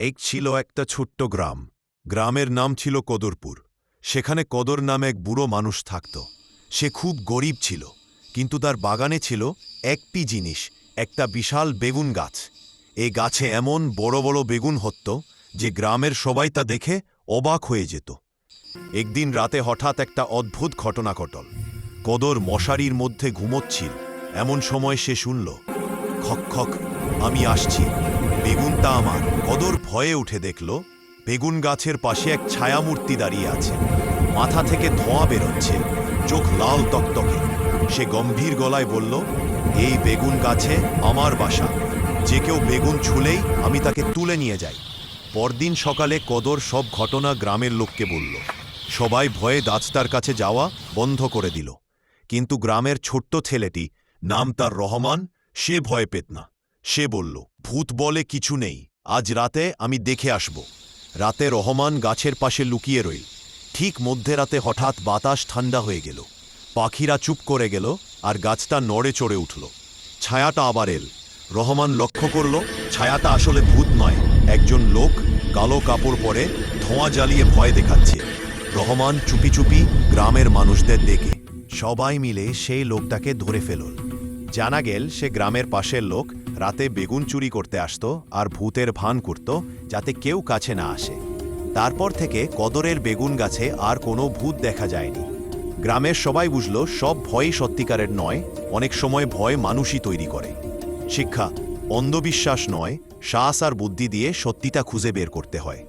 এক ছিল একটা ছোট্ট গ্রাম। গ্রামের নাম ছিল কদরপুর। সেখানে কদর নামে এক বুড়ো মানুষ থাকত। সে খুব গরিব ছিল, কিন্তু তার বাগানে ছিল একটি জিনিস, একটা বিশাল বেগুন গাছ। এই গাছে এমন বড় বড় বেগুন হত যে গ্রামের সবাই তা দেখে অবাক হয়ে যেত। একদিন রাতে হঠাৎ একটা অদ্ভুত ঘটনা ঘটল। কদর মশারির মধ্যে ঘুমোচ্ছিল, এমন সময় সে শুনল, খক খক, আমি আসছি, বেগুনটা আমার। কদর ভয়ে উঠে দেখল বেগুন গাছের পাশে এক ছায়ামূর্তি দাঁড়িয়ে আছে। মাথা থেকে ধোঁয়া বেরোচ্ছে, চোখ লাল তকতকে। সে গম্ভীর গলায় বলল, এই বেগুন গাছে আমার বাসা, যে কেউ বেগুন ছুলেই আমি তাকে তুলে নিয়ে যাই। পরদিন সকালে কদর সব ঘটনা গ্রামের লোককে বলল। সবাই ভয়ে দাস্তার কাছে যাওয়া বন্ধ করে দিল। কিন্তু গ্রামের ছোট্ট ছেলেটি, নাম তার রহমান, সে ভয় পেত না। সে বলল, ভূত বলে কিছু নেই, আজ রাতে আমি দেখে আসব। রাতে রহমান গাছের পাশে লুকিয়ে রইল। ঠিক মধ্যরাতে হঠাৎ বাতাস ঠান্ডা হয়ে গেল, পাখিরা চুপ করে গেল, আর গাছটা নড়ে চড়ে উঠল। ছায়াটা আবার এল। রহমান লক্ষ্য করল, ছায়াটা আসলে ভূত নয়, একজন লোক কালো কাপড় পরে ধোঁয়া জ্বালিয়ে ভয় দেখাচ্ছে। রহমান চুপি চুপি গ্রামের মানুষদের ডেকে সবাই মিলে সেই লোকটাকে ধরে ফেলল। জানা গেল সে গ্রামের পাশের লোক, রাতে বেগুন চুরি করতে আসত আর ভূতের ভান করত, যাতে কেউ কাছে না আসে। তারপর থেকে কদরের বেগুন গাছে আর কোনো ভূত দেখা যায়নি। গ্রামের সবাই বুঝল, সব ভয়ই সত্যিকারের নয়, অনেক সময় ভয় মানুষই তৈরি করে। শিক্ষা: অন্ধবিশ্বাস নয়, সাহস আর বুদ্ধি দিয়ে সত্যিটা খুঁজে বের করতে হয়।